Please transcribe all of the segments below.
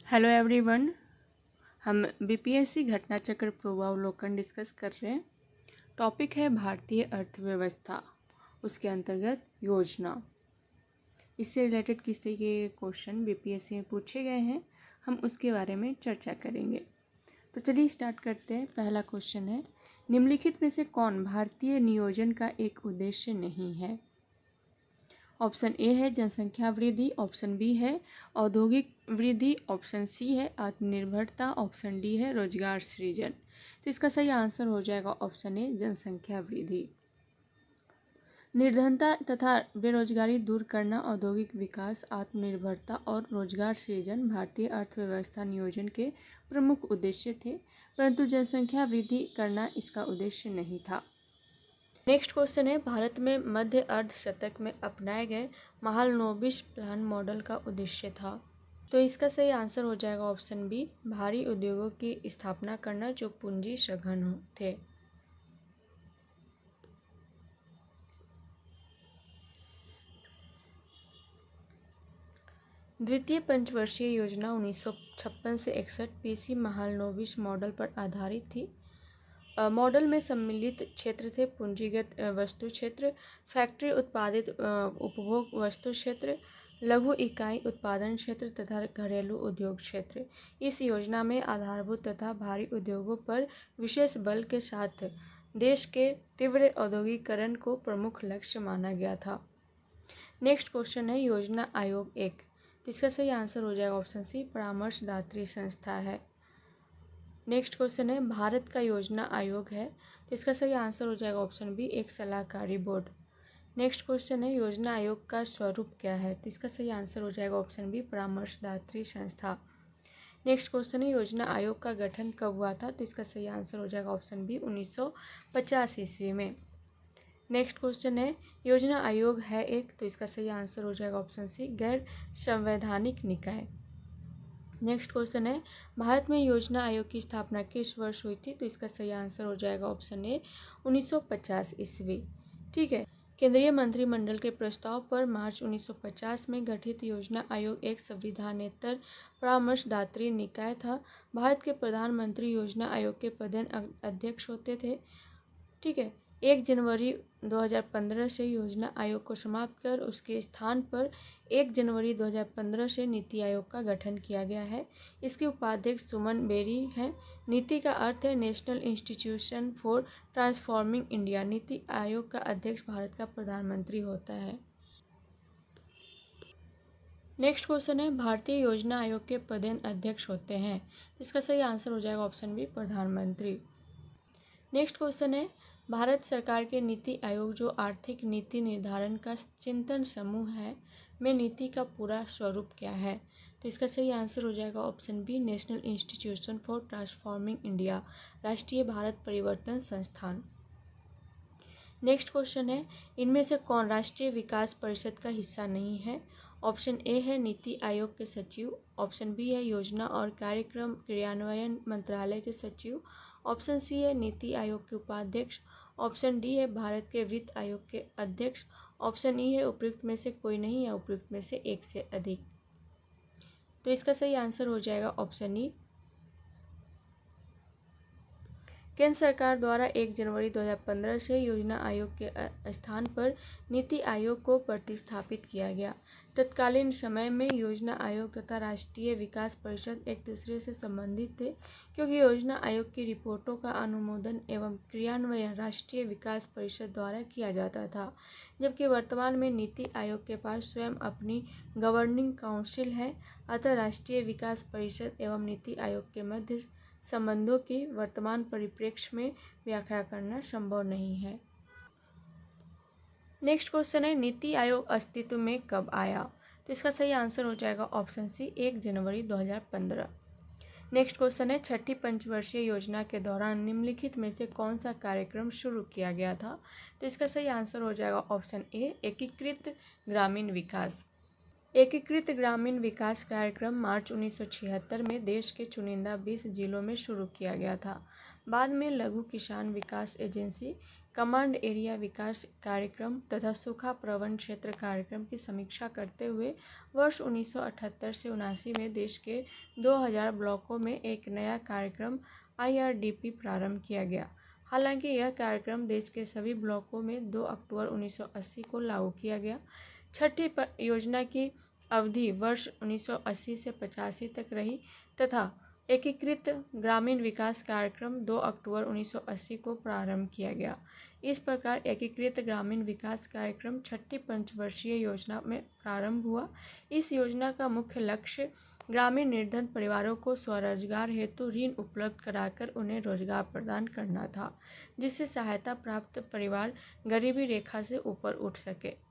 Hello everyone. हम BPSC घटना चक्र पूर्वावलोकन डिस्कस कर रहे हैं। टॉपिक है भारतीय अर्थव्यवस्था, उसके अंतर्गत योजना। इससे रिलेटेड किस तरीके के क्वेश्चन बीपीएससी में पूछे गए हैं, हम उसके बारे में चर्चा करेंगे। तो चलिए स्टार्ट करते हैं। पहला क्वेश्चन है, निम्नलिखित में से कौन भारतीय नियोजन का एक उद्देश्य नहीं है? ऑप्शन ए है जनसंख्या वृद्धि, ऑप्शन बी है औद्योगिक वृद्धि, ऑप्शन सी है आत्मनिर्भरता, ऑप्शन डी है रोजगार सृजन। तो इसका सही आंसर हो जाएगा ऑप्शन ए जनसंख्या वृद्धि। निर्धनता तथा बेरोजगारी दूर करना, औद्योगिक विकास, आत्मनिर्भरता और रोजगार सृजन भारतीय अर्थव्यवस्था नियोजन के प्रमुख उद्देश्य थे, परंतु जनसंख्या वृद्धि करना इसका उद्देश्य नहीं था। नेक्स्ट क्वेश्चन है, भारत में मध्य अर्धशतक में अपनाए गए महालनोबिस प्लान मॉडल का उद्देश्य था। तो इसका सही आंसर हो जाएगा ऑप्शन बी, भारी उद्योगों की स्थापना करना जो पूंजी सघन थे। द्वितीय पंचवर्षीय योजना 1956 से 61 पीसी महालनोबिस मॉडल पर आधारित थी। मॉडल में सम्मिलित क्षेत्र थे पूंजीगत वस्तु क्षेत्र, फैक्ट्री उत्पादित उपभोग वस्तु क्षेत्र, लघु इकाई उत्पादन क्षेत्र तथा घरेलू उद्योग क्षेत्र। इस योजना में आधारभूत तथा भारी उद्योगों पर विशेष बल के साथ देश के तीव्र औद्योगिकरण को प्रमुख लक्ष्य माना गया था। नेक्स्ट क्वेश्चन है, योजना आयोग एक। इसका सही आंसर हो जाएगा ऑप्शन सी, परामर्शदात्री संस्था है। नेक्स्ट क्वेश्चन है, भारत का योजना आयोग है, तो इसका सही आंसर हो जाएगा ऑप्शन बी, एक सलाहकारी बोर्ड। नेक्स्ट क्वेश्चन है, योजना आयोग का स्वरूप क्या है, तो इसका सही आंसर हो जाएगा ऑप्शन बी, परामर्शदात्री संस्था। नेक्स्ट क्वेश्चन है, योजना आयोग का गठन कब हुआ था, तो इसका सही आंसर हो जाएगा ऑप्शन बी, 1950 ईस्वी में। नेक्स्ट क्वेश्चन है, योजना आयोग है एक, तो इसका सही आंसर हो जाएगा ऑप्शन सी, गैर संवैधानिक निकाय। नेक्स्ट क्वेश्चन है, भारत में योजना आयोग की स्थापना किस वर्ष हुई थी, तो इसका सही आंसर हो जाएगा ऑप्शन ए, 1950 ईस्वी। ठीक है, केंद्रीय मंत्रिमंडल के प्रस्ताव पर मार्च 1950 में गठित योजना आयोग एक संविधानेतर परामर्शदात्री निकाय था। भारत के प्रधानमंत्री योजना आयोग के प्रधान अध्यक्ष होते थे। ठीक है, 1 जनवरी 2015 से योजना आयोग को समाप्त कर उसके स्थान पर 1 जनवरी 2015 से नीति आयोग का गठन किया गया है। इसके उपाध्यक्ष सुमन बेरी हैं। नीति का अर्थ है national institution for transforming India. NITI Aayog का अध्यक्ष भारत का प्रधानमंत्री होता है। नेक्स्ट क्वेश्चन है, भारतीय योजना आयोग के प्रधान अध्यक्ष होते हैं, इसका सही आंसर हो जाएगा ऑप्शन बी, प्रधानमंत्री। नेक्स्ट क्वेश्चन है, भारत सरकार के नीति आयोग जो आर्थिक नीति निर्धारण का चिंतन समूह है में नीति का पूरा स्वरूप क्या है, तो इसका सही आंसर हो जाएगा option B, national institution for transforming India, राष्ट्रीय भारत परिवर्तन संस्थान। नेक्स्ट क्वेश्चन है, इनमें से कौन राष्ट्रीय विकास परिषद का हिस्सा नहीं है? ऑप्शन ए है नीति आयोग के सचिव, ऑप्शन बी है योजना और कार्यक्रम क्रियान्वयन मंत्रालय के सचिव, ऑप्शन सी है नीति आयोग के उपाध्यक्ष, ऑप्शन डी है भारत के वित्त आयोग के अध्यक्ष, ऑप्शन ई है उपयुक्त में से कोई नहीं या उपयुक्त में से एक से अधिक। तो इसका सही आंसर हो जाएगा ऑप्शन ई। केंद्र सरकार द्वारा 1 जनवरी 2015 से योजना आयोग के स्थान पर नीति आयोग को प्रतिस्थापित किया गया। तत्कालीन समय में योजना आयोग तथा राष्ट्रीय विकास परिषद एक दूसरे से संबंधित थे, क्योंकि योजना आयोग की रिपोर्टों का अनुमोदन एवं क्रियान्वयन राष्ट्रीय विकास परिषद द्वारा किया जाता था, जबकि वर्तमान में नीति आयोग के पास स्वयं अपनी गवर्निंग काउंसिल है। अतः राष्ट्रीय विकास परिषद एवं नीति आयोग के मध्य संबंधों की वर्तमान परिप्रेक्ष्य में व्याख्या करना संभव नहीं है। नेक्स्ट क्वेश्चन है, नीति आयोग अस्तित्व में कब आया, तो इसका सही आंसर हो जाएगा ऑप्शन सी, 1 जनवरी 2015। नेक्स्ट क्वेश्चन है, छठी पंचवर्षीय योजना के दौरान निम्नलिखित में से कौन सा कार्यक्रम शुरू किया गया था, तो इसका सही आंसर हो जाएगा ऑप्शन ए, एकीकृत ग्रामीण विकास। एकीकृत ग्रामीण विकास कार्यक्रम मार्च 1976 में देश के चुनिंदा 20 जिलों में शुरू किया गया था। बाद में लघु किसान विकास एजेंसी कमांड एरिया विकास कार्यक्रम तथा सूखा प्रवण क्षेत्र कार्यक्रम की समीक्षा करते हुए वर्ष 1978 से 79 में देश के 2000 ब्लॉकों में एक नया कार्यक्रम IRDP प्रारंभ किया गया। हालांकि यह कार्यक्रम देश के सभी ब्लॉकों में 2 अक्टूबर 1980 को लागू किया गया। छठी योजना की अवधि वर्ष 1980 से 85 तक रही तथा एकीकृत ग्रामीण विकास कार्यक्रम 2 अक्टूबर 1980 को प्रारंभ किया गया। इस प्रकार एकीकृत ग्रामीण विकास कार्यक्रम छठी पंचवर्षीय योजना में प्रारंभ हुआ। इस योजना का मुख्य लक्ष्य ग्रामीण निर्धन परिवारों को स्वरोजगार हेतु ऋण उपलब्ध कराकर उन्हें रोजगार प्रदान करना था, जिससे सहायता प्राप्त परिवार गरीबी रेखा से ऊपर उठ सके।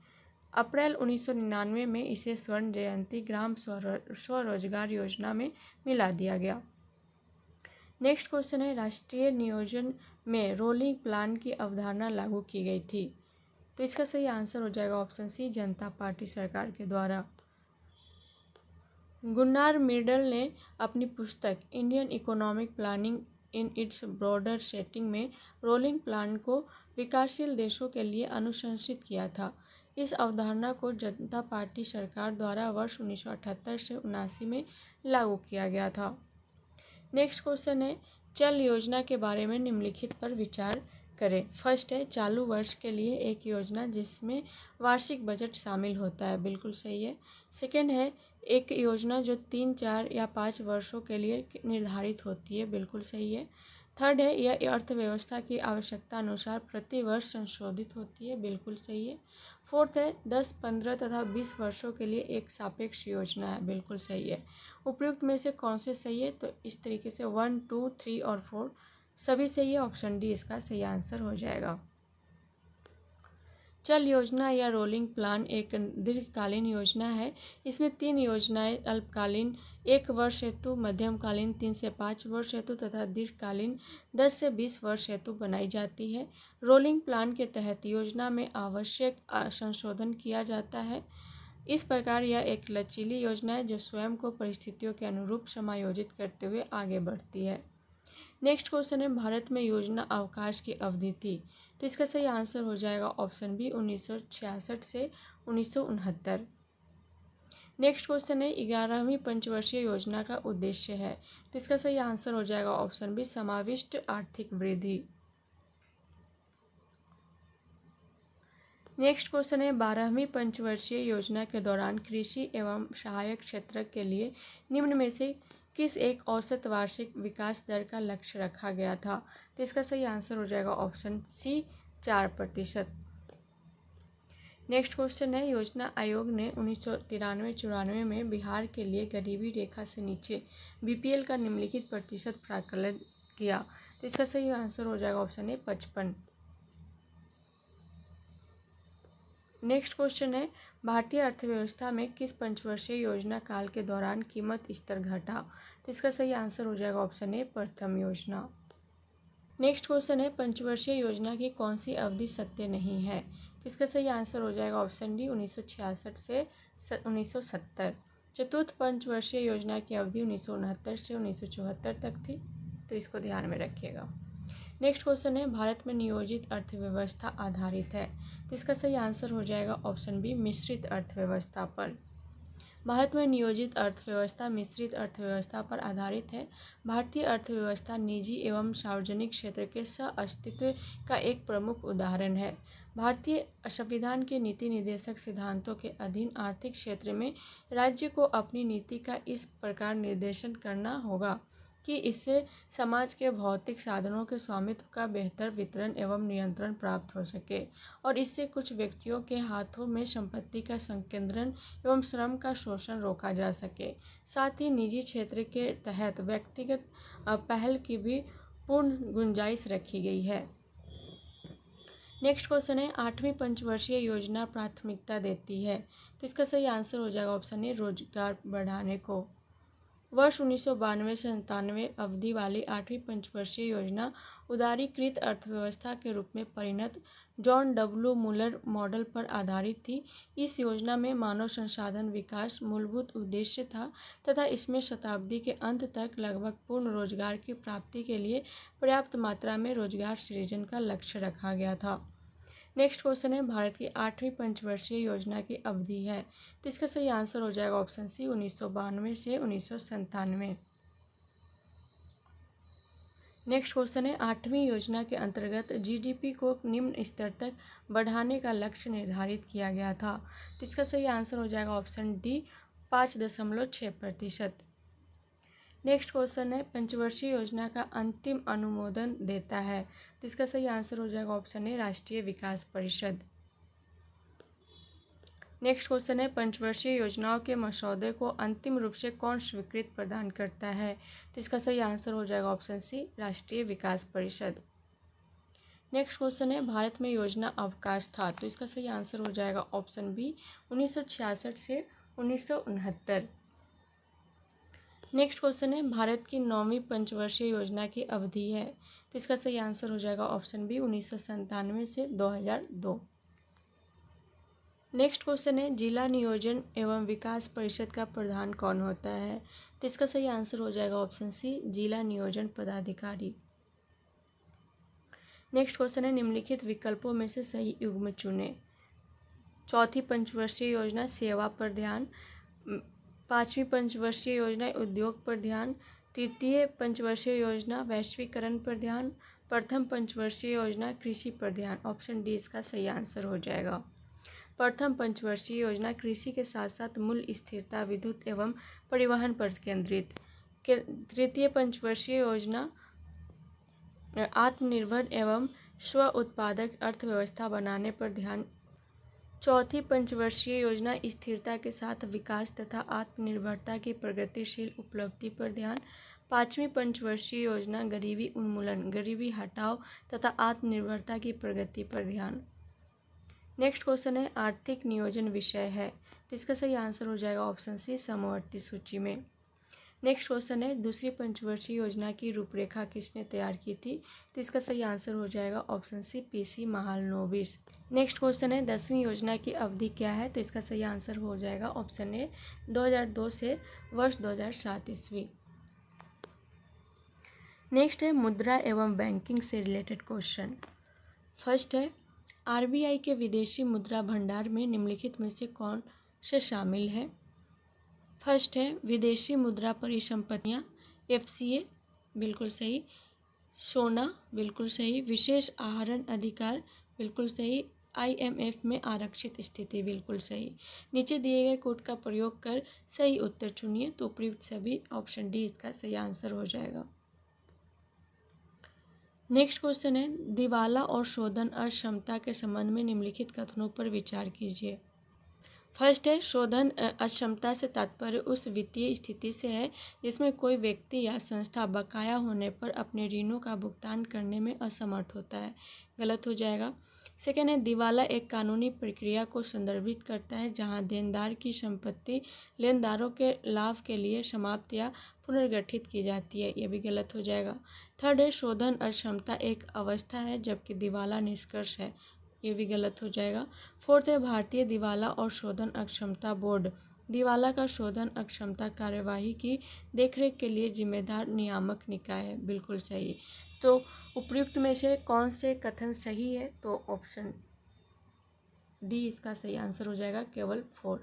अप्रैल 1999 में इसे स्वर्ण जयंती ग्राम स्वरोजगार योजना में मिला दिया गया। नेक्स्ट क्वेश्चन है, राष्ट्रीय नियोजन में रोलिंग प्लान की अवधारणा लागू की गई थी। तो इसका सही आंसर हो जाएगा ऑप्शन सी, जनता पार्टी सरकार के द्वारा। गुन्नार मिर्डल ने अपनी पुस्तक Indian economic planning in its broader setting में रोलिंग प्लान को विकासशील देशों के लिए अनुशंसित किया था। इस अवधारणा को जनता पार्टी सरकार द्वारा वर्ष 1978 से 79 में लागू किया गया था। नेक्स्ट क्वेश्चन है, चल योजना के बारे में निम्नलिखित पर विचार करें। फर्स्ट है, चालू वर्ष के लिए एक योजना जिसमें वार्षिक बजट शामिल होता है, बिल्कुल सही है। सेकेंड है, एक योजना जो 3, 4 या 5 वर्षों के लिए निर्धारित होती है, बिल्कुल सही है। थर्ड है, यह अर्थव्यवस्था की आवश्यकता अनुसार प्रति वर्ष संशोधित होती है, बिल्कुल सही है। फोर्थ है, 10, 15 तथा 20 वर्षों के लिए एक सापेक्ष योजना है, बिल्कुल सही है। उपयुक्त में से कौन से सही है? तो इस तरीके से 1, 2, 3 और 4 सभी सही है। ऑप्शन डी इसका सही आंसर हो जाएगा। चल योजना या रोलिंग प्लान एक दीर्घकालीन योजना है। इसमें 3 योजनाएं अल्पकालीन 1 वर्ष हेतु, मध्यमकालीन 3 से 5 वर्ष हेतु तथा दीर्घकालीन 10 से 20 वर्ष हेतु बनाई जाती है। रोलिंग प्लान के तहत योजना में आवश्यक संशोधन किया जाता है। इस प्रकार यह एक लचीली योजना है जो स्वयं को परिस्थितियों के अनुरूप समायोजित करते हुए आगे बढ़ती है। नेक्स्ट क्वेश्चन है, भारत में योजना अवकाश की अवधि थी। तो इसका सही आंसर हो जाएगा ऑप्शन बी, 1966 से 1969। नेक्स्ट क्वेश्चन है, 11वीं पंचवर्षीय योजना का उद्देश्य है। तो इसका सही आंसर हो जाएगा ऑप्शन बी, समाविष्ट आर्थिक वृद्धि। नेक्स्ट क्वेश्चन है, 12वीं पंचवर्षीय योजना के दौरान कृषि एवं सहायक क्षेत्र के लिए निम्न में से किस एक औसत वार्षिक विकास दर का लक्ष्य रखा गया था? तो इसका सही आंसर हो जाएगा ऑप्शन सी, 4%। नेक्स्ट क्वेश्चन है, योजना आयोग ने 1993-94 में बिहार के लिए गरीबी रेखा से नीचे BPL का निम्नलिखित प्रतिशत प्राकलन किया। तो इसका सही आंसर हो जाएगा ऑप्शन ए, 55। नेक्स्ट क्वेश्चन है, भारतीय अर्थव्यवस्था में किस पंचवर्षीय योजना काल के दौरान कीमत स्तर घटा? तो इसका सही आंसर हो जाएगा ऑप्शन ए, प्रथम योजना। नेक्स्ट क्वेश्चन है, पंचवर्षीय योजना की कौन सी अवधि सत्य नहीं है? तो इसका सही आंसर हो जाएगा ऑप्शन डी, 1966 से 1970। चतुर्थ पंचवर्षीय योजना की अवधि 1969 से 1974 तक थी, तो इसको ध्यान में रखिएगा। नेक्स्ट क्वेश्चन है, भारत में नियोजित अर्थव्यवस्था आधारित है। तो इसका सही आंसर हो जाएगा ऑप्शन बी, मिश्रित अर्थव्यवस्था पर। भारत में नियोजित अर्थव्यवस्था मिश्रित अर्थव्यवस्था पर आधारित है। भारतीय अर्थव्यवस्था निजी एवं सार्वजनिक क्षेत्र के सह-अस्तित्व का एक प्रमुख उदाहरण है। भारतीय संविधान के नीति निर्देशक सिद्धांतों के अधीन आर्थिक क्षेत्र में राज्य को अपनी नीति का इस प्रकार निर्देशन करना होगा कि इससे समाज के भौतिक साधनों के स्वामित्व का बेहतर वितरण एवं नियंत्रण प्राप्त हो सके और इससे कुछ व्यक्तियों के हाथों में संपत्ति का संकेंद्रण एवं श्रम का शोषण रोका जा सके। साथ ही निजी क्षेत्र के तहत व्यक्तिगत पहल की भी पूर्ण गुंजाइश रखी गई है। नेक्स्ट क्वेश्चन है, 8वीं पंचवर्षीय योजना प्राथमिकता देती है। तो इसका सही आंसर हो जाएगा ऑप्शन ए, रोजगार बढ़ाने को। वर्ष 1992 से 97 अवधि वाली 8वीं पंचवर्षीय योजना उदारीकृत अर्थव्यवस्था के रूप में परिणत जॉन डब्ल्यू मुलर मॉडल पर आधारित थी। इस योजना में मानव संसाधन विकास मूलभूत उद्देश्य था तथा इसमें शताब्दी के अंत तक लगभग पूर्ण रोजगार की प्राप्ति के लिए पर्याप्त मात्रा में रोजगार सृजन का लक्ष्य रखा गया था। नेक्स्ट क्वेश्चन है, भारत की 8वीं पंचवर्षीय योजना की अवधि है, तो इसका सही आंसर हो जाएगा ऑप्शन सी 1992 से 1997। नेक्स्ट क्वेश्चन है, 8वीं योजना के अंतर्गत जीडीपी को निम्न स्तर तक बढ़ाने का लक्ष्य निर्धारित किया गया था, तो इसका सही आंसर हो जाएगा ऑप्शन डी 5.6%। नेक्स्ट क्वेश्चन है, पंचवर्षीय योजना का अंतिम अनुमोदन देता है, तो इसका सही आंसर हो जाएगा ऑप्शन ए राष्ट्रीय विकास परिषद। नेक्स्ट क्वेश्चन है, पंचवर्षीय योजनाओं के मसौदे को अंतिम रूप से कौन स्वीकृत प्रदान करता है, तो इसका सही आंसर हो जाएगा ऑप्शन सी राष्ट्रीय विकास परिषद। नेक्स्ट क्वेश्चन है, भारत में योजना अवकाश था, तो इसका सही आंसर हो जाएगा ऑप्शन बी 1966 से 1969। नेक्स्ट क्वेश्चन है, भारत की 9वीं पंचवर्षीय योजना की अवधि है, तो इसका सही आंसर हो जाएगा ऑप्शन बी 1997 से 2002। नेक्स्ट क्वेश्चन है, जिला नियोजन एवं विकास परिषद का प्रधान कौन होता है, तो इसका सही आंसर हो जाएगा ऑप्शन सी जिला नियोजन पदाधिकारी। नेक्स्ट क्वेश्चन है, निम्नलिखित विकल्पों में से सही युग्म चुनें। चौथी पंचवर्षीय योजना सेवा पर ध्यान, 5वीं पंचवर्षीय योजना उद्योग पर ध्यान, तृतीय पंचवर्षीय योजना वैश्वीकरण पर ध्यान, प्रथम पंचवर्षीय योजना कृषि पर ध्यान। ऑप्शन डी इसका सही आंसर हो जाएगा। प्रथम पंचवर्षीय योजना कृषि के साथ साथ मूल्य स्थिरता, विद्युत एवं परिवहन पर केंद्रित। तृतीय पंचवर्षीय योजना आत्मनिर्भर एवं स्व उत्पादक अर्थव्यवस्था बनाने पर ध्यान। चौथी पंचवर्षीय योजना स्थिरता के साथ विकास तथा आत्मनिर्भरता की प्रगतिशील उपलब्धि पर ध्यान। 5वीं पंचवर्षीय योजना गरीबी उन्मूलन, गरीबी हटाओ तथा आत्मनिर्भरता की प्रगति पर ध्यान। नेक्स्ट क्वेश्चन है, आर्थिक नियोजन विषय है, तो इसका सही आंसर हो जाएगा ऑप्शन सी समवर्ती सूची में। नेक्स्ट क्वेश्चन है, दूसरी पंचवर्षीय योजना की रूपरेखा किसने तैयार की थी, तो इसका सही आंसर हो जाएगा option C PC Mahalanobis. Next question है, 10वीं योजना की अवधि क्या है, तो इसका सही आंसर हो जाएगा ऑप्शन ए 2002 से वर्ष 2007 ईस्वी। नेक्स्ट है, मुद्रा एवं बैंकिंग से रिलेटेड क्वेश्चन। फर्स्ट है, आरबीआई के विदेशी मुद्रा भंडार में निम्नलिखित में से कौन से शामिल है। फर्स्ट है, विदेशी मुद्रा परिसंपत्तियाँ, एफसीए बिल्कुल सही, सोना बिल्कुल सही, विशेष आहरण अधिकार बिल्कुल सही, आईएमएफ में आरक्षित स्थिति बिल्कुल सही। नीचे दिए गए कोड का प्रयोग कर सही उत्तर चुनिए, तो उपयुक्त सभी ऑप्शन डी इसका सही आंसर हो जाएगा। नेक्स्ट क्वेश्चन है, दिवाला और शोधन अक्षमता के संबंध में निम्नलिखित कथनों पर विचार कीजिए। फर्स्ट है, शोधन अक्षमता से तात्पर्य उस वित्तीय स्थिति से है जिसमें कोई व्यक्ति या संस्था बकाया होने पर अपने ऋणों का भुगतान करने में असमर्थ होता है, गलत हो जाएगा। सेकेंड है, दिवाला एक कानूनी प्रक्रिया को संदर्भित करता है जहां देनदार की संपत्ति लेनदारों के लाभ के लिए समाप्त या पुनर्गठित की जाती है, यह भी गलत हो जाएगा। थर्ड है, शोधन अक्षमता एक अवस्था है जबकि दिवाला निष्कर्ष है, ये भी गलत हो जाएगा। फोर्थ है, भारतीय दिवाला और शोधन अक्षमता बोर्ड दिवाला का शोधन अक्षमता कार्यवाही की देखरेख के लिए जिम्मेदार नियामक निकाय है, बिल्कुल सही। तो उपयुक्त में से कौन से कथन सही है, तो ऑप्शन डी इसका सही आंसर हो जाएगा, केवल 4।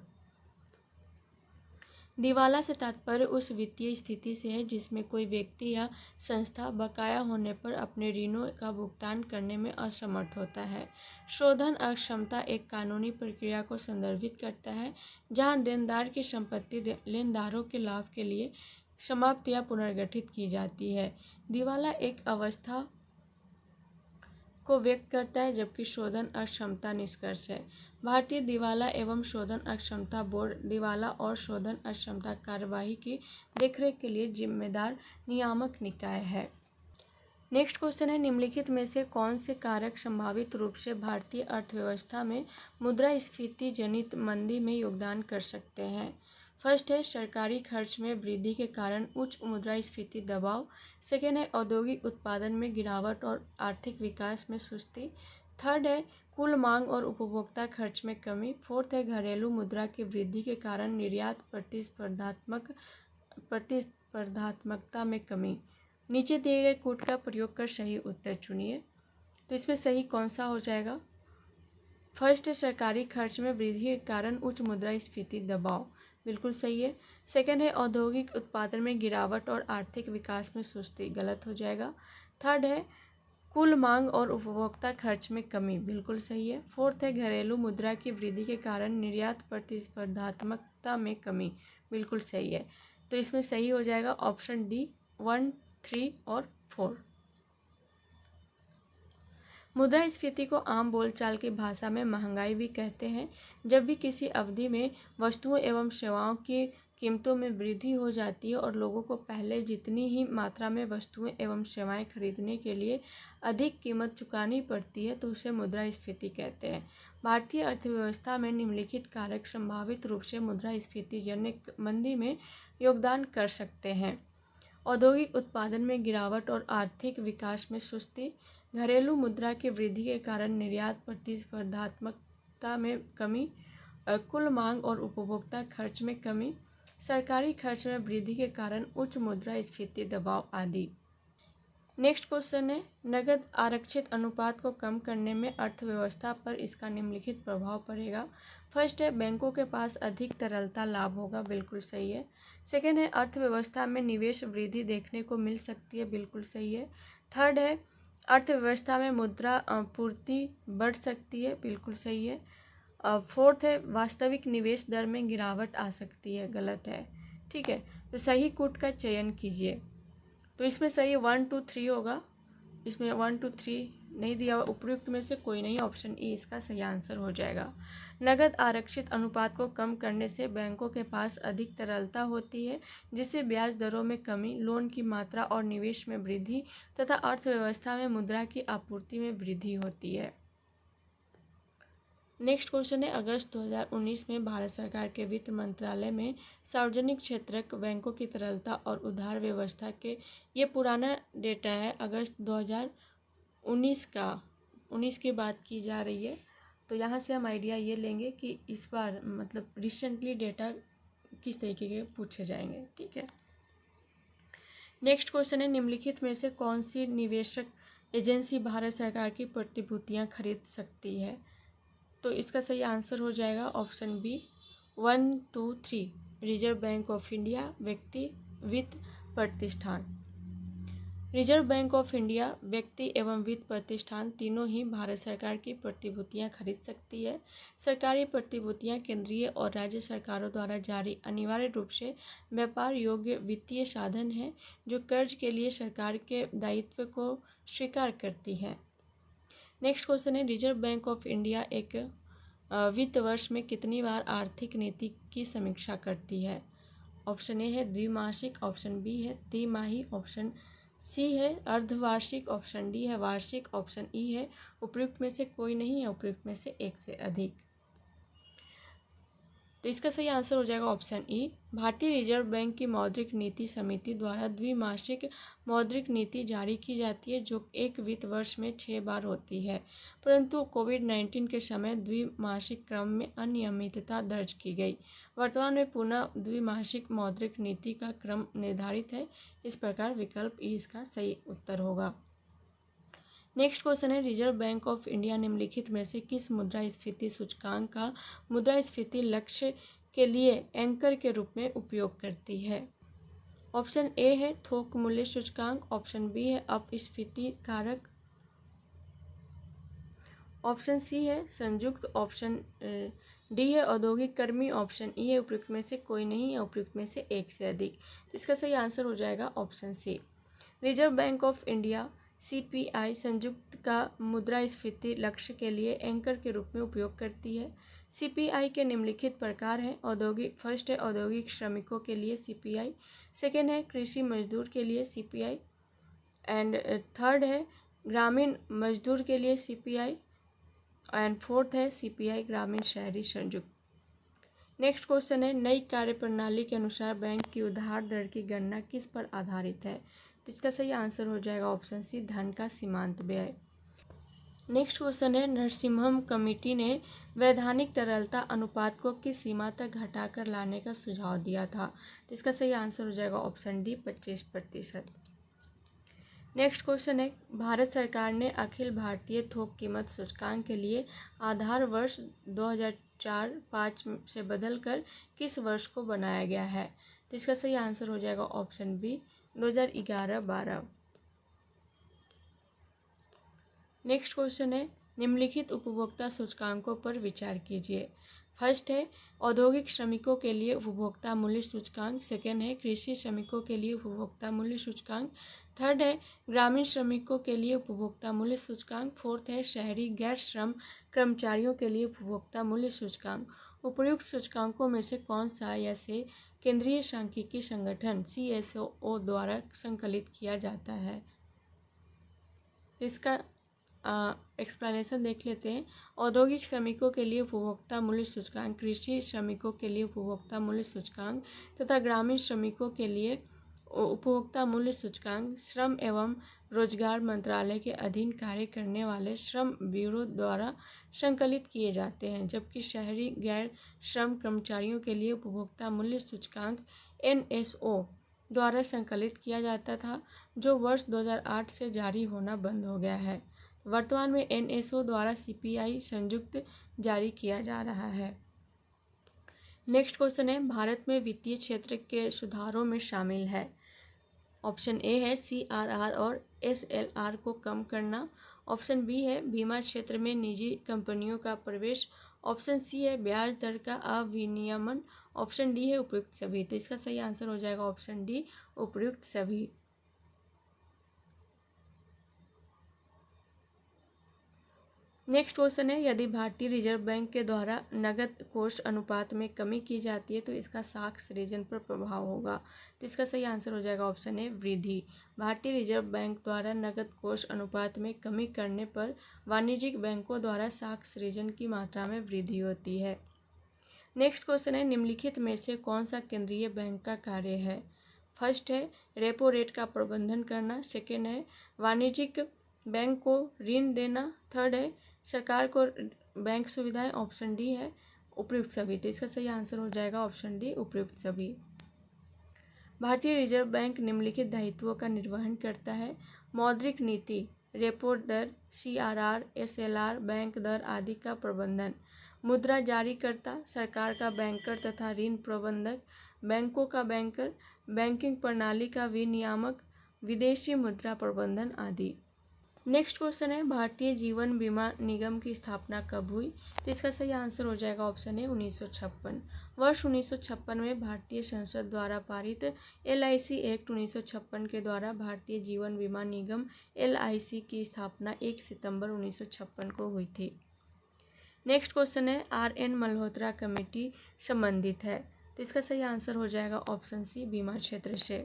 दिवाला से तात्पर्य उस वित्तीय स्थिति से है जिसमें कोई व्यक्ति या संस्था बकाया होने पर अपने ऋणों का भुगतान करने में असमर्थ होता है। शोधन अक्षमता एक कानूनी प्रक्रिया को संदर्भित करता है जहां देनदार की संपत्ति लेनदारों के लाभ के लिए समाप्त या पुनर्गठित की जाती है। दिवाला एक अवस्था को व्यक्त करता है जबकि शोधन अक्षमता निष्कर्ष है। भारतीय दिवाला एवं शोधन अक्षमता बोर्ड दिवाला और शोधन अक्षमता कार्यवाही की देखरेख के लिए जिम्मेदार नियामक निकाय है। नेक्स्ट क्वेश्चन है, निम्नलिखित में से कौन से कारक संभावित रूप से भारतीय अर्थव्यवस्था में मुद्रास्फीति जनित मंदी में योगदान कर सकते हैं। फर्स्ट है सरकारी खर्च में वृद्धि के कारण उच्च मुद्रास्फीति दबाव। सेकेंड है औद्योगिक उत्पादन में गिरावट और आर्थिक विकास में सुस्ती। थर्ड है कुल मांग और उपभोक्ता खर्च में कमी। फोर्थ है घरेलू मुद्रा की वृद्धि के कारण निर्यात प्रतिस्पर्धात्मकता में कमी। नीचे दिए गए कूट का प्रयोग कर सही उत्तर चुनिए। तो इसमें सही कौन सा हो जाएगा? फर्स्ट है सरकारी खर्च में वृद्धि के कारण उच्च मुद्रास्फीति दबाव, बिल्कुल सही है। सेकंड है औद्योगिक उत्पादन में गिरावट और आर्थिक विकास में सुस्ती, गलत हो जाएगा। थर्ड है कुल मांग और उपभोक्ता खर्च में कमी, बिल्कुल सही है। फोर्थ है घरेलू मुद्रा की वृद्धि के कारण निर्यात प्रतिस्पर्धात्मकता में कमी, बिल्कुल सही है। तो इसमें सही हो जाएगा ऑप्शन डी 1, 3 और 4। मुद्रास्फीति को आम बोलचाल की भाषा में महंगाई भी कहते हैं। जब भी किसी अवधि में वस्तुओं एवं सेवाओं की कीमतों में वृद्धि हो जाती है और लोगों को पहले जितनी ही मात्रा में वस्तुएं एवं सेवाएं खरीदने के लिए अधिक कीमत चुकानी पड़ती है तो उसे मुद्रास्फीति कहते हैं। भारतीय अर्थव्यवस्था में निम्नलिखित कारक संभावित रूप से मुद्रास्फीति जन्य मंदी में योगदान कर सकते हैं। औद्योगिक उत्पादन में गिरावट और आर्थिक विकास में सुस्ती, घरेलू मुद्रा की वृद्धि के कारण निर्यात प्रतिस्पर्धात्मकता में कमी, कुल मांग और उपभोक्ता खर्च में कमी, सरकारी खर्च में वृद्धि के कारण उच्च मुद्रास्फीति दबाव आदि। नेक्स्ट क्वेश्चन है नगद आरक्षित अनुपात को कम करने में अर्थव्यवस्था पर इसका निम्नलिखित प्रभाव पड़ेगा। फर्स्ट है बैंकों के पास अधिक तरलता लाभ होगा, बिल्कुल सही है। सेकेंड है अर्थव्यवस्था में निवेश वृद्धि देखने को मिल सकती है, बिल्कुल सही है। थर्ड है अर्थव्यवस्था में मुद्रा आपूर्ति बढ़ सकती है, बिल्कुल सही है। फोर्थ है वास्तविक निवेश दर में गिरावट आ सकती है, गलत है। ठीक है, तो सही कूट का चयन कीजिए। तो इसमें सही 1, 2, 3 होगा। इसमें 1, 2, 3 नहीं दिया हुआ, उपयुक्त में से कोई नहीं, ऑप्शन ई इसका सही आंसर हो जाएगा। नगद आरक्षित अनुपात को कम करने से बैंकों के पास अधिक तरलता होती है जिससे ब्याज दरों में कमी, लोन की मात्रा और निवेश में वृद्धि तथा अर्थव्यवस्था में मुद्रा की आपूर्ति में वृद्धि होती है। नेक्स्ट क्वेश्चन है अगस्त 2019 में भारत सरकार के वित्त मंत्रालय में सार्वजनिक क्षेत्र बैंकों की तरलता और उधार व्यवस्था के, ये पुराना डेटा है, अगस्त 2019 की बात की जा रही है। तो यहाँ से हम आइडिया ये लेंगे कि इस बार मतलब रिसेंटली डेटा किस तरीके के पूछे जाएंगे। ठीक है, नेक्स्ट क्वेश्चन है निम्नलिखित में से कौन सी निवेशक एजेंसी भारत सरकार की प्रतिभूतियाँ खरीद सकती है? तो इसका सही आंसर हो जाएगा option B 1, 2, 3। Reserve Bank of India, व्यक्ति, वित्त प्रतिष्ठान। रिजर्व बैंक ऑफ इंडिया, व्यक्ति एवं वित्त प्रतिष्ठान तीनों ही भारत सरकार की प्रतिभूतियां खरीद सकती है। सरकारी प्रतिभूतियां केंद्रीय और राज्य सरकारों द्वारा जारी अनिवार्य रूप से व्यापार योग्य वित्तीय साधन है जो कर्ज के लिए सरकार के दायित्व को स्वीकार करती है। नेक्स्ट क्वेश्चन है रिजर्व बैंक ऑफ इंडिया एक वित्त वर्ष में कितनी बार आर्थिक नीति की समीक्षा करती है? ऑप्शन ए है द्विमासिक, ऑप्शन बी है तिमाही, ऑप्शन सी है अर्धवार्षिक, ऑप्शन डी है वार्षिक, ऑप्शन ई है उपयुक्त में से कोई नहीं है उपयुक्त में से एक से अधिक। तो इसका सही आंसर हो जाएगा ऑप्शन ई। भारतीय रिजर्व बैंक की मौद्रिक नीति समिति द्वारा द्विमासिक मौद्रिक नीति जारी की जाती है जो एक वित्त वर्ष में 6 बार होती है, परंतु कोविड-19 के समय द्विमासिक क्रम में अनियमितता दर्ज की गई। वर्तमान में पुनः द्विमासिक मौद्रिक नीति का क्रम निर्धारित है। इस प्रकार विकल्प ई इसका सही उत्तर होगा। नेक्स्ट क्वेश्चन है रिजर्व बैंक ऑफ इंडिया निम्नलिखित में से किस मुद्रास्फीति सूचकांक का मुद्रास्फीति लक्ष्य के लिए एंकर के रूप में उपयोग करती है? ऑप्शन ए है थोक मूल्य सूचकांक, ऑप्शन बी है अपस्फीति कारक, ऑप्शन सी है संयुक्त, ऑप्शन डी है औद्योगिक कर्मी, ऑप्शन ई है उपयुक्त में से कोई नहीं है उपयुक्त में से एक से अधिक। तो इसका सही आंसर हो जाएगा option C. Reserve Bank of India CPI संयुक्त का मुद्रास्फीति लक्ष्य के लिए एंकर के रूप में उपयोग करती है। सीपीआई के निम्नलिखित प्रकार हैं औद्योगिक, फर्स्ट है औद्योगिक श्रमिकों के लिए सीपीआई, सेकेंड है कृषि मजदूर के लिए सीपीआई एंड थर्ड है ग्रामीण मजदूर के लिए सीपीआई एंड फोर्थ है सीपीआई ग्रामीण शहरी संयुक्त। नेक्स्ट क्वेश्चन है, नई कार्यप्रणाली के अनुसार बैंक की उधार दर की गणना किस पर आधारित है? तो इसका सही आंसर हो जाएगा ऑप्शन सी, धन का सीमांत व्यय। नेक्स्ट क्वेश्चन है, नरसिम्हम कमेटी ने वैधानिक तरलता अनुपात को किस सीमा तक घटाकर लाने का सुझाव दिया था? तो इसका सही आंसर हो जाएगा ऑप्शन डी, 25%। नेक्स्ट क्वेश्चन है, भारत सरकार ने अखिल भारतीय थोक कीमत सूचकांक के लिए आधार वर्ष 2004-5 से बदलकर किस वर्ष को बनाया गया है? तो इसका सही आंसर हो जाएगा ऑप्शन बी, 2011-12। नेक्स्ट क्वेश्चन है, निम्नलिखित उपभोक्ता सूचकांकों पर विचार कीजिए। फर्स्ट है औद्योगिक श्रमिकों के लिए उपभोक्ता मूल्य सूचकांक, सेकेंड है कृषि श्रमिकों के लिए उपभोक्ता मूल्य सूचकांक, थर्ड है ग्रामीण श्रमिकों के लिए उपभोक्ता मूल्य सूचकांक, फोर्थ है शहरी गैर श्रम कर्मचारियों के लिए उपभोक्ता मूल्य सूचकांक। उपर्युक्त सूचकांकों में से कौन सा या से केंद्रीय सांख्यिकी संगठन CSO द्वारा संकलित किया जाता है? तो इसका एक्सप्लेनेशन देख लेते हैं। औद्योगिक श्रमिकों के लिए उपभोक्ता मूल्य सूचकांक, कृषि श्रमिकों के लिए उपभोक्ता मूल्य सूचकांक तथा ग्रामीण श्रमिकों के लिए उपभोक्ता मूल्य सूचकांक श्रम एवं रोजगार मंत्रालय के अधीन कार्य करने वाले श्रम ब्यूरो द्वारा संकलित किए जाते हैं, जबकि शहरी गैर श्रम कर्मचारियों के लिए उपभोक्ता मूल्य सूचकांक NSO द्वारा संकलित किया जाता था, जो वर्ष 2008 से जारी होना बंद हो गया है। वर्तमान में NSO द्वारा CPI संयुक्त जारी किया जा रहा है। नेक्स्ट क्वेश्चन है, भारत में वित्तीय क्षेत्र के सुधारों में शामिल है। ऑप्शन ए है CRR और SLR को कम करना, ऑप्शन बी है बीमा क्षेत्र में निजी कंपनियों का प्रवेश, ऑप्शन सी है ब्याज दर का अविनियमन, ऑप्शन डी है उपयुक्त सभी। तो इसका सही आंसर हो जाएगा ऑप्शन डी, उपयुक्त सभी। नेक्स्ट क्वेश्चन है, यदि भारतीय रिजर्व बैंक के द्वारा नकद कोष अनुपात में कमी की जाती है तो इसका साक्ष रीजन पर प्रभाव होगा। तो इसका सही आंसर हो जाएगा ऑप्शन ए, वृद्धि। भारतीय रिजर्व बैंक द्वारा नकद कोष अनुपात में कमी करने पर वाणिज्यिक बैंकों द्वारा साक्ष रीजन की मात्रा में वृद्धि होती है। नेक्स्ट क्वेश्चन है, निम्नलिखित में से कौन सा केंद्रीय बैंक का कार्य है? फर्स्ट है रेपो रेट का प्रबंधन करना, सेकेंड है वाणिज्यिक बैंक को ऋण देना, थर्ड है सरकार को बैंक सुविधाएं, ऑप्शन डी है उपयुक्त सभी। तो इसका सही आंसर हो जाएगा ऑप्शन डी, उपयुक्त सभी। भारतीय रिजर्व बैंक निम्नलिखित दायित्वों का निर्वहन करता है: मौद्रिक नीति, रेपो दर, CRR, SLR, बैंक दर आदि का प्रबंधन, मुद्रा जारीकर्ता, सरकार का बैंकर तथा ऋण प्रबंधक, बैंकों का बैंकर, बैंकिंग प्रणाली का विनियामक, विदेशी मुद्रा प्रबंधन आदि। नेक्स्ट क्वेश्चन है, भारतीय जीवन बीमा निगम की स्थापना कब हुई? तो इसका सही आंसर हो जाएगा ऑप्शन ए, 1956। वर्ष 1956 में भारतीय संसद द्वारा पारित LIC एक्ट 1956 के द्वारा भारतीय जीवन बीमा निगम LIC की स्थापना 1 सितंबर 1956 को हुई थी। नेक्स्ट क्वेश्चन है, RN मल्होत्रा कमेटी संबंधित है। तो इसका सही आंसर हो जाएगा ऑप्शन सी, बीमा क्षेत्र से।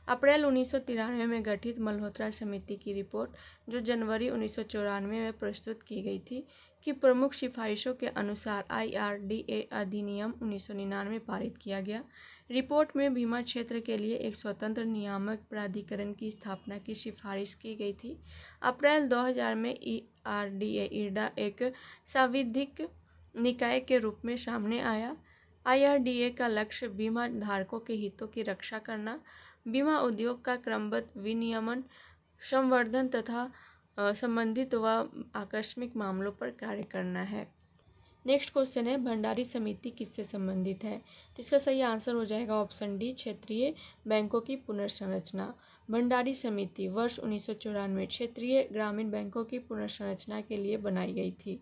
अप्रैल 1993 में गठित मल्होत्रा समिति की रिपोर्ट, जो जनवरी 1994 में प्रस्तुत की गई थी, की प्रमुख सिफारिशों के अनुसार IRDA अधिनियम 1999 पारित किया गया। रिपोर्ट में बीमा क्षेत्र के लिए एक स्वतंत्र नियामक प्राधिकरण की स्थापना की सिफारिश की गई थी। अप्रैल 2000 में IRDA एक सांविधिक निकाय के रूप में सामने आया। IRDA का लक्ष्य बीमा धारकों के हितों की रक्षा करना, बीमा उद्योग का क्रमबद्ध विनियमन, संवर्धन तथा संबंधित व आकस्मिक मामलों पर कार्य करना है। नेक्स्ट क्वेश्चन है, भंडारी समिति किससे संबंधित है? तो इसका सही आंसर हो जाएगा ऑप्शन डी, क्षेत्रीय बैंकों की पुनर्संरचना। भंडारी समिति वर्ष 1994 क्षेत्रीय ग्रामीण बैंकों की पुनर्संरचना के लिए बनाई गई थी।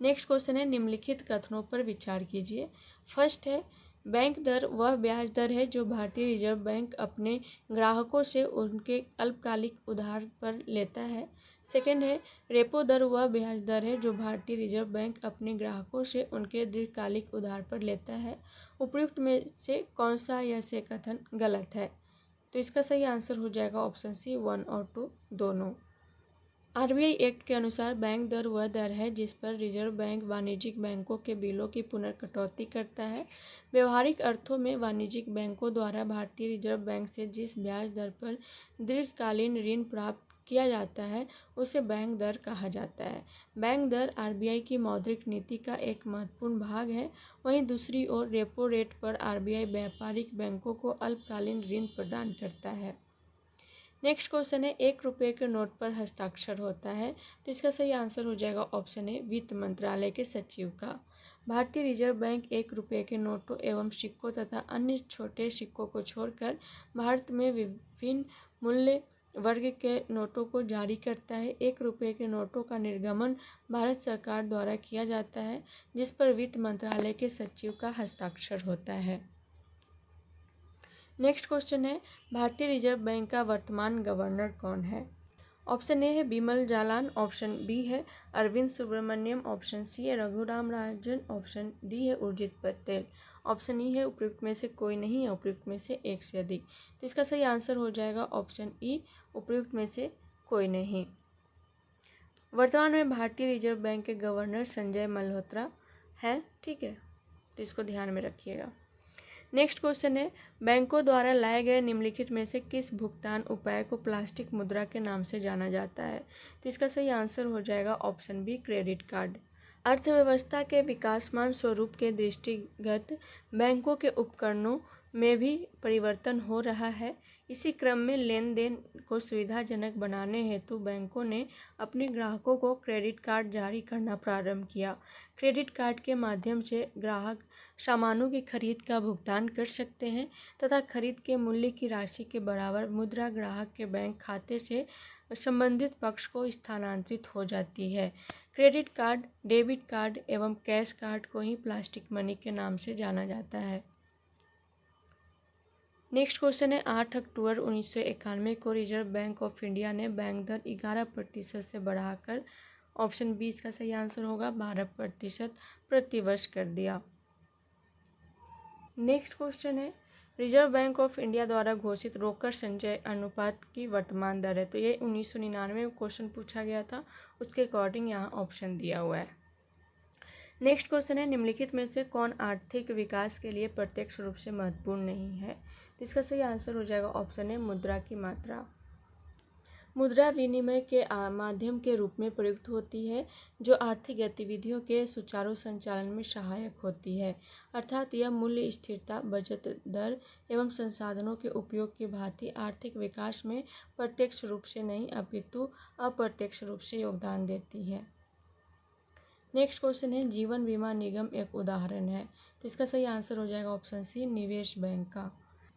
नेक्स्ट क्वेश्चन है, निम्नलिखित कथनों पर विचार कीजिए। फर्स्ट है, बैंक दर वह ब्याज दर है जो भारतीय रिजर्व बैंक अपने ग्राहकों से उनके अल्पकालिक उधार पर लेता है। सेकेंड है, रेपो दर वह ब्याज दर है जो भारतीय रिजर्व बैंक अपने ग्राहकों से उनके दीर्घकालिक उधार पर लेता है। उपयुक्त में से कौन सा यह से कथन गलत है? तो इसका सही आंसर हो जाएगा ऑप्शन सी, 1 और 2 दोनों। आरबीआई एक्ट के अनुसार बैंक दर वह दर है जिस पर रिजर्व बैंक वाणिज्यिक बैंकों के बिलों की पुनर्कटौती करता है। व्यवहारिक अर्थों में वाणिज्यिक बैंकों द्वारा भारतीय रिजर्व बैंक से जिस ब्याज दर पर दीर्घकालीन ऋण प्राप्त किया जाता है उसे बैंक दर कहा जाता है। बैंक दर आरबीआई की मौद्रिक नीति का एक महत्वपूर्ण भाग है। वहीं दूसरी ओर रेपो रेट पर आरबीआई व्यापारिक बैंकों को अल्पकालीन ऋण प्रदान करता है। नेक्स्ट क्वेश्चन है, 1 रुपये के नोट पर हस्ताक्षर होता है, तो इसका सही आंसर हो जाएगा ऑप्शन ए, वित्त मंत्रालय के सचिव का। भारतीय रिजर्व बैंक 1 रुपये के नोटों एवं सिक्कों तथा अन्य छोटे सिक्कों को छोड़कर भारत में विभिन्न मूल्य वर्ग के नोटों को जारी करता है। 1 रुपये के नोटों का निर्गमन भारत सरकार द्वारा किया जाता है, जिस पर वित्त मंत्रालय के सचिव का हस्ताक्षर होता है। नेक्स्ट क्वेश्चन है, भारतीय रिजर्व बैंक का वर्तमान गवर्नर कौन है? ऑप्शन ए है बिमल जालान, ऑप्शन बी है अरविंद सुब्रमण्यम, ऑप्शन सी है रघुराम राजन, ऑप्शन डी है उर्जित पटेल, ऑप्शन ई है उपयुक्त में से कोई नहीं है उपयुक्त में से एक से अधिक। तो इसका सही आंसर हो जाएगा ऑप्शन ई, उपयुक्त में से कोई नहीं। वर्तमान में भारतीय रिजर्व बैंक के गवर्नर संजय मल्होत्रा है, ठीक है, तो इसको ध्यान में रखिएगा। नेक्स्ट क्वेश्चन है, बैंकों द्वारा लाए गए निम्नलिखित में से किस भुगतान उपाय को प्लास्टिक मुद्रा के नाम से जाना जाता है? तो इसका सही आंसर हो जाएगा ऑप्शन बी, क्रेडिट कार्ड। अर्थव्यवस्था के विकासमान स्वरूप के दृष्टिगत बैंकों के उपकरणों में भी परिवर्तन हो रहा है। इसी क्रम में लेन देन को सुविधाजनक बनाने हेतु बैंकों ने अपने ग्राहकों को क्रेडिट कार्ड जारी करना प्रारंभ किया। क्रेडिट कार्ड के माध्यम से ग्राहक सामानों की खरीद का भुगतान कर सकते हैं तथा खरीद के मूल्य की राशि के बराबर मुद्रा ग्राहक के बैंक खाते से संबंधित पक्ष को स्थानांतरित हो जाती है। क्रेडिट कार्ड, डेबिट कार्ड एवं कैश कार्ड को ही प्लास्टिक मनी के नाम से जाना जाता है। नेक्स्ट क्वेश्चन है, 8 अक्टूबर 1991 को रिजर्व बैंक ऑफ इंडिया ने बैंक दर 11% से बढ़ाकर ऑप्शन बी इसका सही आंसर होगा 12% प्रतिवर्ष कर दिया। नेक्स्ट क्वेश्चन है, रिजर्व बैंक ऑफ इंडिया द्वारा घोषित रोकड़ संचय अनुपात की वर्तमान दर है। तो ये 1999 में क्वेश्चन पूछा गया था, उसके अकॉर्डिंग यहाँ ऑप्शन दिया हुआ है। नेक्स्ट क्वेश्चन है, निम्नलिखित में से कौन आर्थिक विकास के लिए प्रत्यक्ष रूप से महत्वपूर्ण नहीं है? तो इसका सही आंसर हो जाएगा ऑप्शन ए, मुद्रा की मात्रा। मुद्रा विनिमय के माध्यम के रूप में प्रयुक्त होती है जो आर्थिक गतिविधियों के सुचारू संचालन में सहायक होती है, अर्थात यह मूल्य स्थिरता, बचत दर एवं संसाधनों के उपयोग की भांति आर्थिक विकास में प्रत्यक्ष रूप से नहीं अपितु अप्रत्यक्ष रूप से योगदान देती है। नेक्स्ट क्वेश्चन है, जीवन बीमा निगम एक उदाहरण है। तो इसका सही आंसर हो जाएगा ऑप्शन सी, निवेश बैंक का।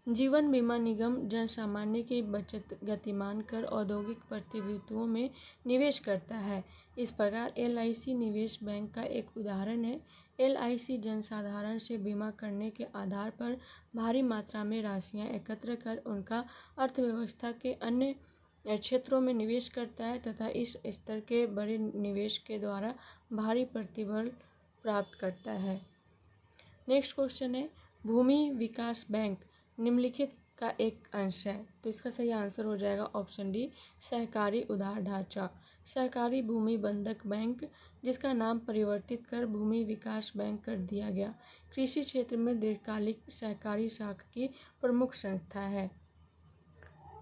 जीवन बीमा निगम जनसामान्य की बचत गतिमान कर औद्योगिक प्रतिभूतियों में निवेश करता है। इस प्रकार एलआईसी निवेश बैंक का एक उदाहरण है। एलआईसी जनसाधारण से बीमा करने के आधार पर भारी मात्रा में राशियां एकत्र कर उनका अर्थव्यवस्था के अन्य क्षेत्रों में निवेश करता है तथा इस स्तर के बड़े निवेश के द्वारा भारी प्रतिफल प्राप्त करता है। नेक्स्ट क्वेश्चन है, भूमि विकास बैंक निम्नलिखित का एक अंश है। तो इसका सही आंसर हो जाएगा ऑप्शन डी, सहकारी उधार ढांचा। सहकारी भूमि बंधक बैंक, जिसका नाम परिवर्तित कर भूमि विकास बैंक कर दिया गया, कृषि क्षेत्र में दीर्घकालिक सहकारी शाखा की प्रमुख संस्था है।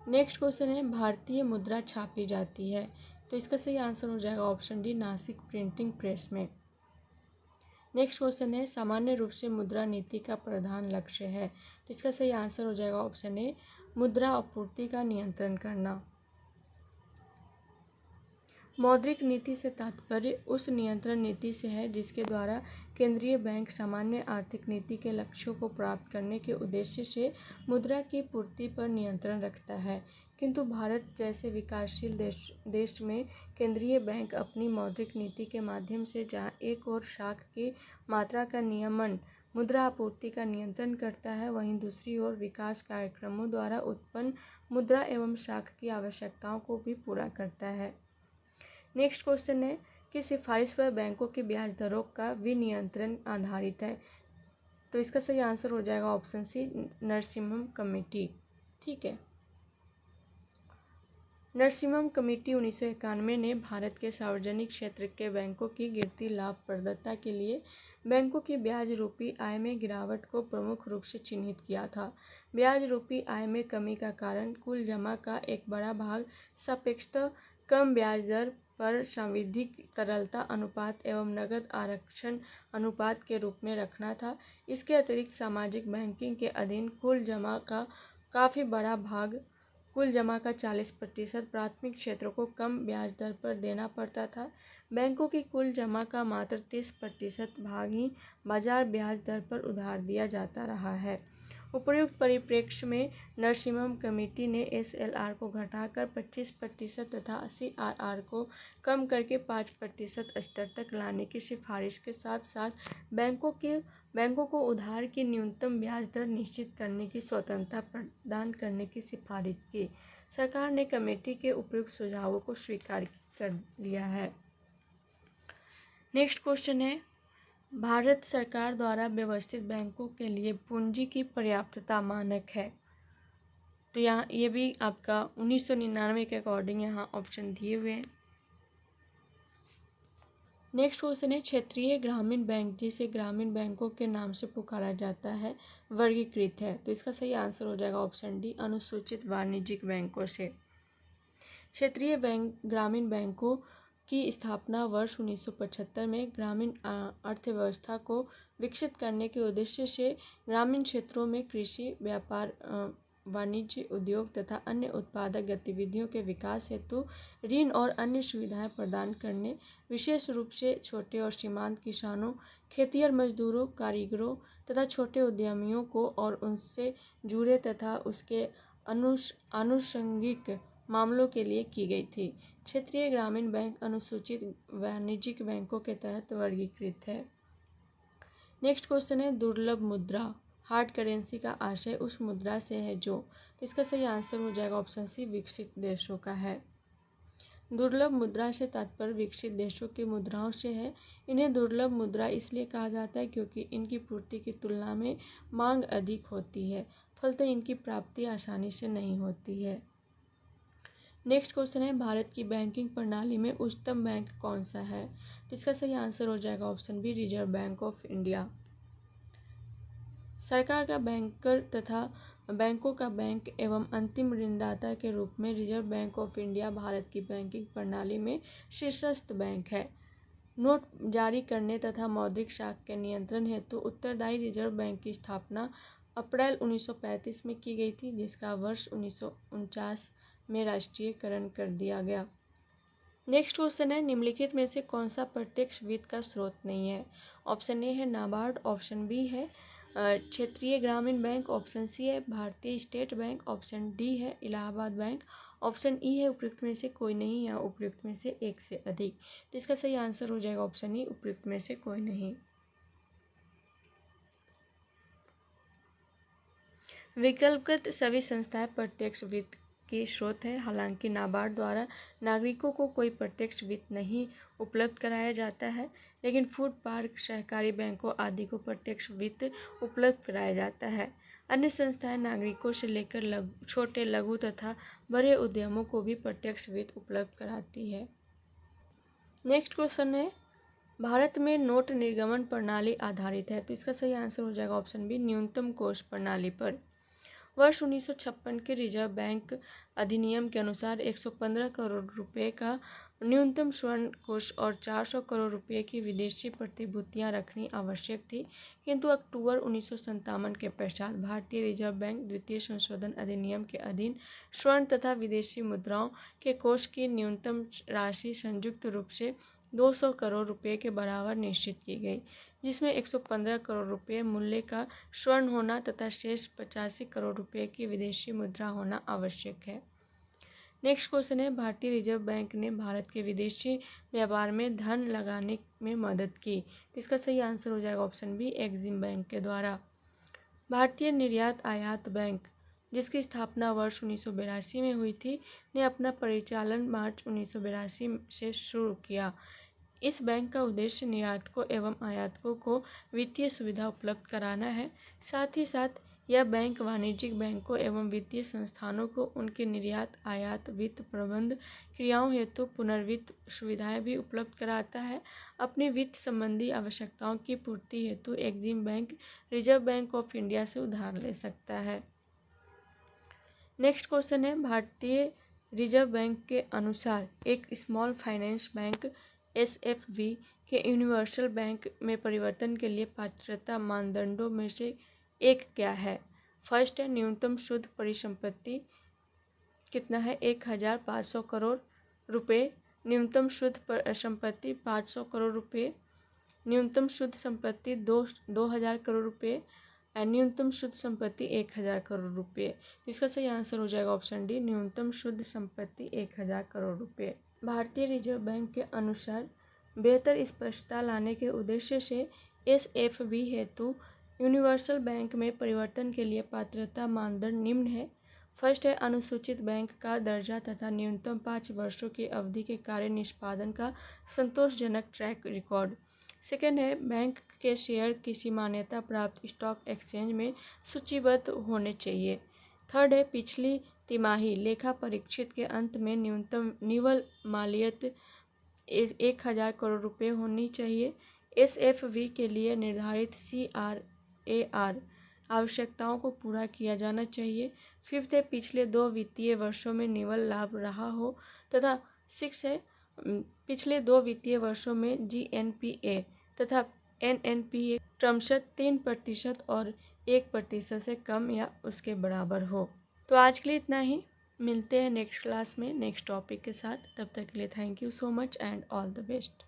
नेक्स्ट क्वेश्चन है, भारतीय मुद्रा छापी जाती है। तो इसका सही आंसर हो जाएगा option D, Nashik printing press में। नेक्स्ट क्वेश्चन है, सामान्य रूप से मुद्रा नीति का प्रधान लक्ष्य है। तो इसका सही आंसर हो जाएगा ऑप्शन ए, मुद्रा आपूर्ति का नियंत्रण करना। मौद्रिक नीति से तात्पर्य उस नियंत्रण नीति से है जिसके द्वारा केंद्रीय बैंक सामान्य आर्थिक नीति के लक्ष्यों को प्राप्त करने के उद्देश्य से मुद्रा की पूर्ति पर नियंत्रण रखता है। किंतु भारत जैसे विकासशील देश में केंद्रीय बैंक अपनी मौद्रिक नीति के माध्यम से जहाँ एक और शाख की मात्रा का नियमन मुद्रा आपूर्ति का नियंत्रण करता है, वहीं दूसरी ओर विकास कार्यक्रमों द्वारा उत्पन्न मुद्रा एवं शाख की आवश्यकताओं को भी पूरा करता है। नेक्स्ट क्वेश्चन है कि सिफारिश पर बैंकों की ब्याज दरों का विनियंत्रण आधारित है। तो इसका सही आंसर हो जाएगा ऑप्शन सी, नरसिम्हम कमेटी। ठीक है। नरसिम्हम कमेटी 1991 ने भारत के सार्वजनिक क्षेत्र के बैंकों की गिरती लाभप्रदता के लिए बैंकों की ब्याज रूपी आय में गिरावट को प्रमुख रूप से चिन्हित किया था। ब्याज रूपी आय में कमी का कारण कुल जमा का एक बड़ा भाग सापेक्षतः कम ब्याज दर पर सांविधिक तरलता अनुपात एवं नकद आरक्षण अनुपात के रूप में रखना था। इसके अतिरिक्त सामाजिक बैंकिंग के अधीन कुल जमा का काफ़ी बड़ा भाग, कुल जमा का 40% प्राथमिक क्षेत्रों को कम ब्याज दर पर देना पड़ता था। बैंकों की कुल जमा का मात्र 30% भाग ही बाजार ब्याज दर पर उधार दिया जाता रहा है। उपर्युक्त परिप्रेक्ष्य में नरसिम्हम कमेटी ने SLR को घटाकर 25% तथा CRR को कम करके 5% स्तर तक लाने की सिफारिश के साथ साथ बैंकों को उधार की न्यूनतम ब्याज दर निश्चित करने की स्वतंत्रता प्रदान करने की सिफारिश की। सरकार ने कमेटी के उपयुक्त सुझावों को स्वीकार कर लिया है। नेक्स्ट क्वेश्चन है, भारत सरकार द्वारा व्यवस्थित बैंकों के लिए पूंजी की पर्याप्तता मानक है। तो यहाँ ये भी आपका 1999 के अकॉर्डिंग यहाँ ऑप्शन दिए हुए हैं। नेक्स्ट क्वेश्चन है, क्षेत्रीय ग्रामीण बैंक जिसे ग्रामीण बैंकों के नाम से पुकारा जाता है वर्गीकृत है। तो इसका सही आंसर हो जाएगा ऑप्शन डी, अनुसूचित वाणिज्यिक बैंकों से। क्षेत्रीय ग्रामीण बैंकों की स्थापना वर्ष 1975 में ग्रामीण अर्थव्यवस्था को विकसित करने के उद्देश्य से ग्रामीण क्षेत्रों में कृषि, व्यापार, वाणिज्य, उद्योग तथा अन्य उत्पादक गतिविधियों के विकास हेतु ऋण और अन्य सुविधाएं प्रदान करने, विशेष रूप से छोटे और सीमांत किसानों, खेतिहर मजदूरों, कारीगरों तथा छोटे उद्यमियों को और उनसे जुड़े तथा उसके आनुषंगिक मामलों के लिए की गई थी। क्षेत्रीय ग्रामीण बैंक अनुसूचित वाणिज्यिक बैंकों के तहत वर्गीकृत है। नेक्स्ट क्वेश्चन है, दुर्लभ मुद्रा हार्ड करेंसी का आशय उस मुद्रा से है जो, तो इसका सही आंसर हो जाएगा ऑप्शन सी, विकसित देशों का है। दुर्लभ मुद्रा से तात्पर्य विकसित देशों की मुद्राओं से है। इन्हें दुर्लभ मुद्रा इसलिए कहा जाता है क्योंकि इनकी पूर्ति की तुलना में मांग अधिक होती है, फलतः इनकी प्राप्ति आसानी से नहीं होती है। नेक्स्ट क्वेश्चन है, भारत की बैंकिंग प्रणाली में उच्चतम बैंक कौन सा है? तो इसका सही आंसर हो जाएगा option B, Reserve Bank of India. सरकार का बैंकर तथा बैंकों का बैंक एवं अंतिम ऋणदाता के रूप में reserve Bank of India Bharat की बैंकिंग प्रणाली में शीर्षस्थ बैंक है। नोट जारी करने तथा मौद्रिक शाख के नियंत्रण हेतु उत्तरदायी रिजर्व बैंक की स्थापना अप्रैल 1935 में की गई थी, जिसका वर्ष 1949 में राष्ट्रीयकरण कर दिया गया। नेक्स्ट क्वेश्चन है, निम्नलिखित में से कौन सा प्रत्यक्ष वित्त का स्रोत नहीं है? ऑप्शन ए है नाबार्ड, ऑप्शन बी है क्षेत्रीय ग्रामीण बैंक, ऑप्शन सी है भारतीय स्टेट बैंक, ऑप्शन डी है इलाहाबाद बैंक, ऑप्शन ई है उपयुक्त में से कोई नहीं या उपयुक्त में से एक से अधिक। तो इसका सही आंसर हो जाएगा ऑप्शन ई, उपयुक्त में से कोई नहीं। विकल्पगत सभी संस्थाएं प्रत्यक्ष वित्त के स्रोत है। हालांकि नाबार्ड द्वारा नागरिकों को कोई प्रत्यक्ष वित्त नहीं उपलब्ध कराया जाता है, लेकिन फूड पार्क, सहकारी बैंकों आदि को प्रत्यक्ष वित्त उपलब्ध कराया जाता है। अन्य संस्थाएं नागरिकों से लेकर छोटे, लघु तथा बड़े उद्यमों को भी प्रत्यक्ष वित्त उपलब्ध कराती है। नेक्स्ट क्वेश्चन है, भारत में नोट निर्गमन प्रणाली आधारित है। तो इसका सही आंसर हो जाएगा ऑप्शन बी, न्यूनतम कोष प्रणाली पर। वर्ष 1956 के रिजर्व बैंक अधिनियम के अनुसार 115 करोड़ रुपए का न्यूनतम स्वर्ण कोष और 400 करोड़ रुपए की विदेशी प्रतिभूतियां रखनी आवश्यक थी, किंतु अक्टूबर 1957 के पश्चात भारतीय रिजर्व बैंक द्वितीय संशोधन अधिनियम के अधीन स्वर्ण तथा विदेशी मुद्राओं के कोष की न्यूनतम राशि संयुक्त रूप से 200 करोड़ रुपए के बराबर निश्चित की गई, जिसमें 115 करोड़ रुपए मूल्य का स्वर्ण होना तथा शेष 85 करोड़ रुपए की विदेशी मुद्रा होना आवश्यक है। नेक्स्ट क्वेश्चन है, भारतीय रिजर्व बैंक ने भारत के विदेशी व्यापार में धन लगाने में मदद की। तो इसका सही आंसर हो जाएगा ऑप्शन बी, एक्सिम बैंक के द्वारा। भारतीय निर्यात आयात बैंक, जिसकी स्थापना वर्ष 1982 में हुई थी, ने अपना परिचालन मार्च 1982 से शुरू किया। इस बैंक का उद्देश्य निर्यातकों एवं आयातकों को वित्तीय सुविधा उपलब्ध कराना है। साथ ही साथ यह बैंक वाणिज्यिक बैंकों एवं वित्तीय संस्थानों को उनके निर्यात आयात वित्त प्रबंध क्रियाओं हेतु पुनर्वित्त सुविधाएं भी उपलब्ध कराता है। अपनी वित्त संबंधी आवश्यकताओं की पूर्ति हेतु EXIM bank reserve Bank of India से उधार ले सकता है। नेक्स्ट क्वेश्चन है, भारतीय रिजर्व बैंक के अनुसार एक स्मॉल फाइनेंस बैंक SFB के यूनिवर्सल बैंक में परिवर्तन के लिए पात्रता मानदंडों में से एक क्या है? फर्स्ट है न्यूनतम शुद्ध परिसंपत्ति कितना है? 1500 करोड़ रुपए। न्यूनतम शुद्ध संपत्ति 500 करोड़ रुपए। न्यूनतम शुद्ध संपत्ति 2000 करोड़ रुपए। न्यूनतम शुद्ध संपत्ति 1000 करोड़ रुपए। इसका सही आंसर हो जाएगा ऑप्शन डी, न्यूनतम शुद्ध संपत्ति 1000 करोड़ रुपए। भारतीय रिजर्व बैंक के अनुसार बेहतर स्पष्टता लाने के उद्देश्य से SFB हेतु यूनिवर्सल बैंक में परिवर्तन के लिए पात्रता मानदंड निम्न है। फर्स्ट है अनुसूचित बैंक का दर्जा तथा न्यूनतम 5 वर्षों की अवधि के कार्य निष्पादन का संतोषजनक ट्रैक रिकॉर्ड। सेकेंड है बैंक के शेयर किसी मान्यता प्राप्त स्टॉक एक्सचेंज में सूचीबद्ध होने चाहिए। थर्ड है पिछली तिमाही लेखा परीक्षित के अंत में न्यूनतम निवल मालियत 1000 करोड़ रुपए होनी चाहिए। SFB के लिए निर्धारित CRAR आवश्यकताओं को पूरा किया जाना चाहिए। फिफ्थ है पिछले 2 वित्तीय वर्षों में निवल लाभ रहा हो तथा सिक्स है पिछले 2 वित्तीय वर्षों में GNPA तथा NNPA क्रमशः 3% और 1% से कम या उसके बराबर हो। तो आज के लिए इतना ही, मिलते हैं नेक्स्ट क्लास में नेक्स्ट टॉपिक के साथ। तब तक के लिए thank you so much and all the best.